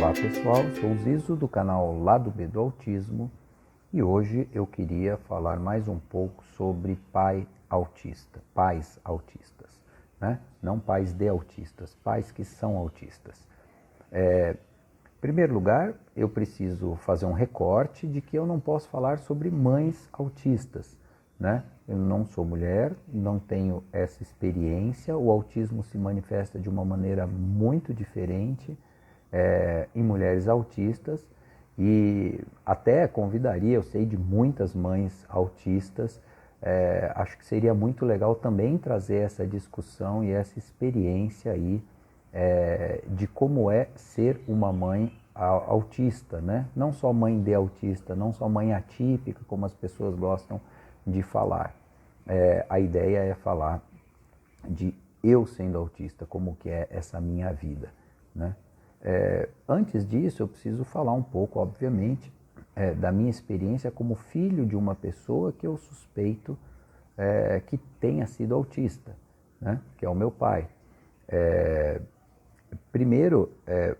Olá pessoal, sou o Zizo do canal Lado B do Autismo e hoje eu queria falar mais um pouco sobre pais autistas, né? Não pais de autistas, pais que são autistas. Em primeiro lugar, eu preciso fazer um recorte de que eu não posso falar sobre mães autistas, né? Eu não sou mulher, não tenho essa experiência, o autismo se manifesta de uma maneira muito diferente em mulheres autistas e até convidaria, eu sei de muitas mães autistas, acho que seria muito legal também trazer essa discussão e essa experiência aí de como é ser uma mãe autista, né? Não só mãe de autista, não só mãe atípica, como as pessoas gostam de falar. A ideia é falar de eu sendo autista, como que é essa minha vida, né? Antes disso, eu preciso falar um pouco, obviamente, da minha experiência como filho de uma pessoa que eu suspeito que tenha sido autista, né? Que é o meu pai. Primeiro,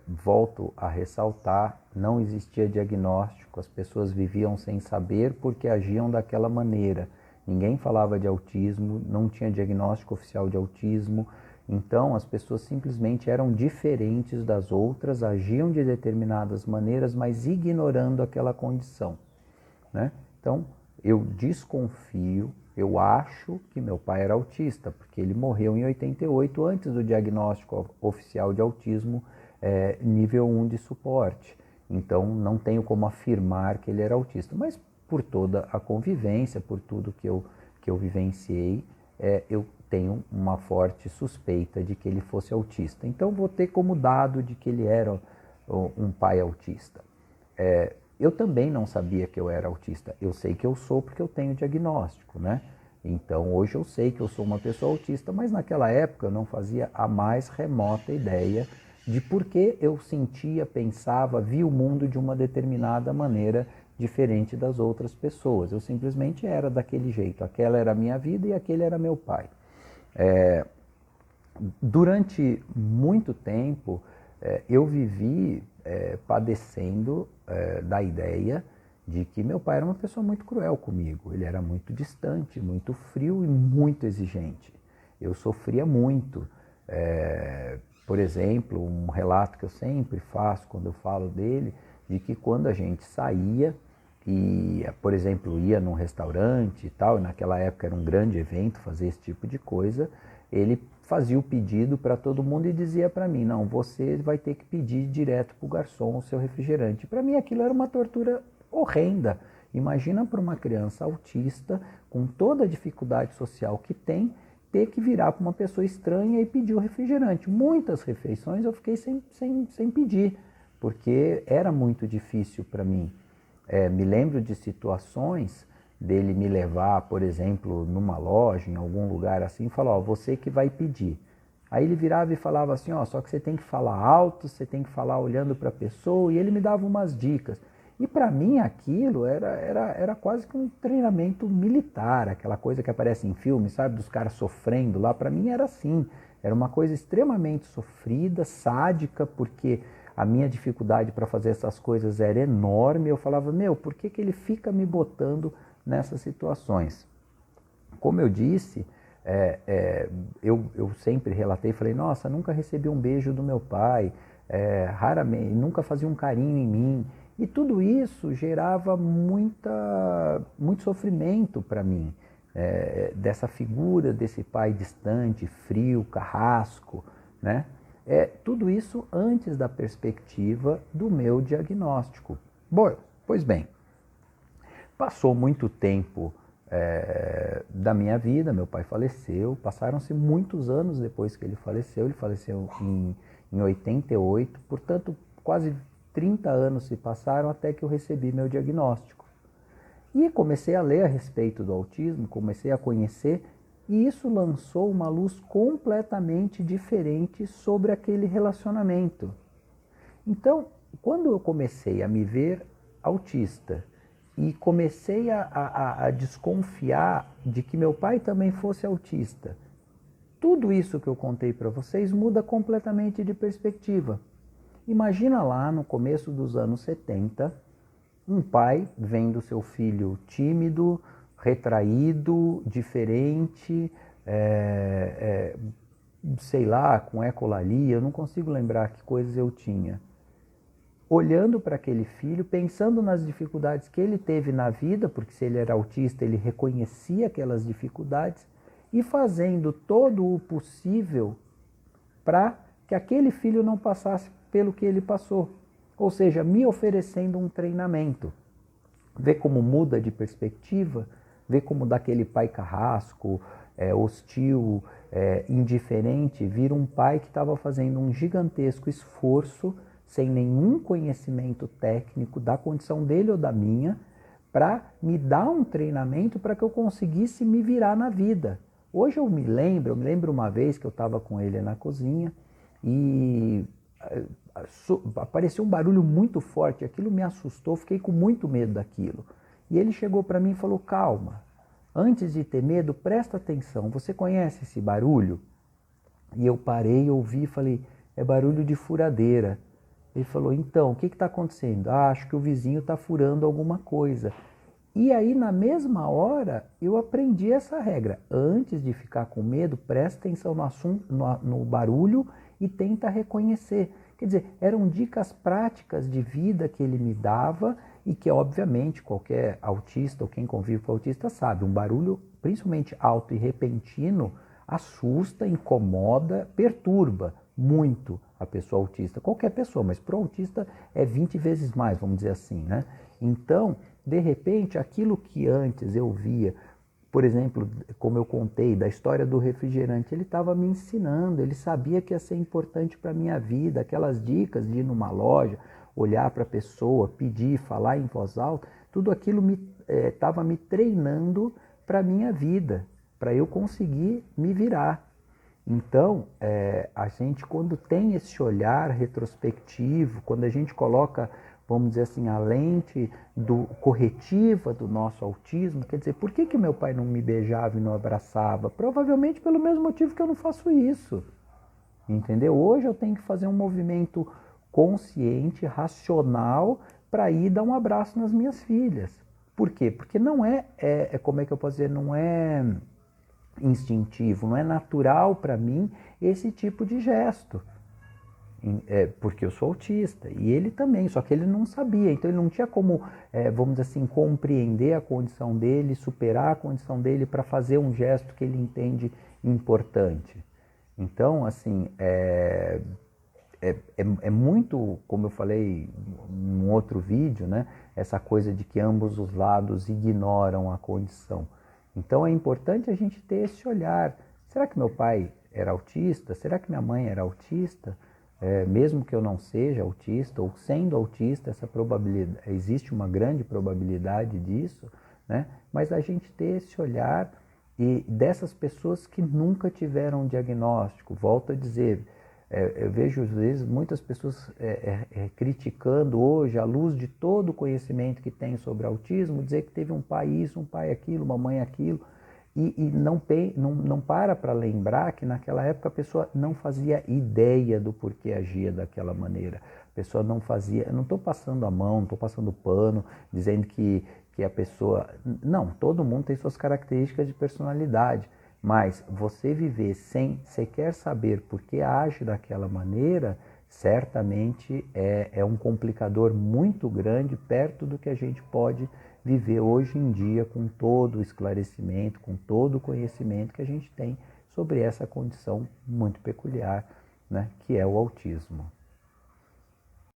volto a ressaltar, não existia diagnóstico, as pessoas viviam sem saber porque agiam daquela maneira. Ninguém falava de autismo, não tinha diagnóstico oficial de autismo, então as pessoas simplesmente eram diferentes das outras, agiam de determinadas maneiras, mas ignorando aquela condição, né? Então, eu desconfio, eu acho que meu pai era autista, porque ele morreu em 88 antes do diagnóstico oficial de autismo nível 1 de suporte. Então, não tenho como afirmar que ele era autista, mas por toda a convivência, por tudo que eu vivenciei, eu tenho uma forte suspeita de que ele fosse autista. Então, vou ter como dado de que ele era um pai autista. Eu também não sabia que eu era autista. Eu sei que eu sou porque eu tenho diagnóstico, né? Então, hoje eu sei que eu sou uma pessoa autista, mas naquela época eu não fazia a mais remota ideia de por que eu sentia, pensava, via o mundo de uma determinada maneira diferente das outras pessoas. Eu simplesmente era daquele jeito. Aquela era a minha vida e aquele era meu pai. Durante muito tempo, eu vivi padecendo da ideia de que meu pai era uma pessoa muito cruel comigo. Ele era muito distante, muito frio e muito exigente. Eu sofria muito. Por exemplo, um relato que eu sempre faço quando eu falo dele, de que quando a gente saía e, por exemplo, ia num restaurante e tal, e naquela época era um grande evento fazer esse tipo de coisa, ele fazia o pedido para todo mundo e dizia para mim, não, você vai ter que pedir direto para o garçom o seu refrigerante. Para mim aquilo era uma tortura horrenda. Imagina para uma criança autista, com toda a dificuldade social que tem, ter que virar para uma pessoa estranha e pedir o refrigerante. Muitas refeições eu fiquei sem pedir, porque era muito difícil para mim. Me lembro de situações dele me levar, por exemplo, numa loja, em algum lugar assim, e falar, ó, você que vai pedir. Aí ele virava e falava assim, ó, só que você tem que falar alto, você tem que falar olhando para a pessoa, e ele me dava umas dicas. E para mim aquilo era quase que um treinamento militar, aquela coisa que aparece em filme, sabe, dos caras sofrendo lá, para mim era assim, era uma coisa extremamente sofrida, sádica, porque a minha dificuldade para fazer essas coisas era enorme, eu falava, meu, por que ele fica me botando nessas situações? Como eu disse, eu sempre relatei, falei, nossa, nunca recebi um beijo do meu pai, raramente, nunca fazia um carinho em mim, e tudo isso gerava muito sofrimento para mim, dessa figura desse pai distante, frio, carrasco, né? Tudo isso antes da perspectiva do meu diagnóstico. Bom, pois bem, passou muito tempo da minha vida, meu pai faleceu, passaram-se muitos anos depois que ele faleceu em 88, portanto quase 30 anos se passaram até que eu recebi meu diagnóstico. E comecei a ler a respeito do autismo, comecei a conhecer, e isso lançou uma luz completamente diferente sobre aquele relacionamento. Então, quando eu comecei a me ver autista e comecei a desconfiar de que meu pai também fosse autista, tudo isso que eu contei para vocês muda completamente de perspectiva. Imagina lá no começo dos anos 70, um pai vendo seu filho tímido, retraído, diferente, sei lá, com ecolalia, eu não consigo lembrar que coisas eu tinha. Olhando para aquele filho, pensando nas dificuldades que ele teve na vida, porque se ele era autista, ele reconhecia aquelas dificuldades, e fazendo todo o possível para que aquele filho não passasse pelo que ele passou. Ou seja, me oferecendo um treinamento. Vê como muda de perspectiva, vê como daquele pai carrasco, hostil, indiferente, vira um pai que estava fazendo um gigantesco esforço, sem nenhum conhecimento técnico da condição dele ou da minha, para me dar um treinamento para que eu conseguisse me virar na vida. Hoje eu me lembro uma vez que eu estava com ele na cozinha e apareceu um barulho muito forte, aquilo me assustou, fiquei com muito medo daquilo. E ele chegou para mim e falou, calma, antes de ter medo, presta atenção, você conhece esse barulho? E eu parei, ouvi e falei, é barulho de furadeira. Ele falou, então, o que está acontecendo? Ah, acho que o vizinho está furando alguma coisa. E aí, na mesma hora, eu aprendi essa regra. Antes de ficar com medo, presta atenção no assunto, no barulho e tenta reconhecer. Quer dizer, eram dicas práticas de vida que ele me dava e que, obviamente, qualquer autista ou quem convive com autista sabe. Um barulho, principalmente alto e repentino, assusta, incomoda, perturba muito a pessoa autista. Qualquer pessoa, mas para o autista é 20 vezes mais, vamos dizer assim, né? Então, de repente, aquilo que antes eu via, por exemplo, como eu contei, da história do refrigerante, ele estava me ensinando, ele sabia que ia ser importante para a minha vida, aquelas dicas de ir numa loja, olhar para a pessoa, pedir, falar em voz alta, tudo aquilo estava me treinando para a minha vida, para eu conseguir me virar. Então, a gente quando tem esse olhar retrospectivo, quando a gente coloca, vamos dizer assim, a lente corretiva do nosso autismo, quer dizer, por que meu pai não me beijava e não abraçava? Provavelmente pelo mesmo motivo que eu não faço isso, entendeu? Hoje eu tenho que fazer um movimento consciente, racional, para ir dar um abraço nas minhas filhas. Por quê? Porque não como é que eu posso dizer, não é instintivo, não é natural para mim esse tipo de gesto. Porque eu sou autista e ele também, só que ele não sabia, então ele não tinha como, vamos dizer assim, compreender a condição dele, superar a condição dele para fazer um gesto que ele entende importante. Então, assim, é muito, como eu falei em outro vídeo, né, essa coisa de que ambos os lados ignoram a condição. Então é importante a gente ter esse olhar. Será que meu pai era autista? Será que minha mãe era autista? Mesmo que eu não seja autista, ou sendo autista, essa probabilidade, existe uma grande probabilidade disso, né? Mas a gente ter esse olhar e dessas pessoas que nunca tiveram um diagnóstico. Volto a dizer, eu vejo às vezes muitas pessoas criticando hoje, à luz de todo o conhecimento que tem sobre autismo, dizer que teve um pai isso, um pai aquilo, uma mãe aquilo, e não para lembrar que naquela época a pessoa não fazia ideia do porquê agia daquela maneira. A pessoa não fazia, eu não estou passando a mão, não estou passando pano, dizendo que a pessoa... Não, todo mundo tem suas características de personalidade. Mas você viver sem sequer saber por que age daquela maneira, certamente é um complicador muito grande perto do que a gente pode viver hoje em dia com todo o esclarecimento, com todo o conhecimento que a gente tem sobre essa condição muito peculiar, né, que é o autismo.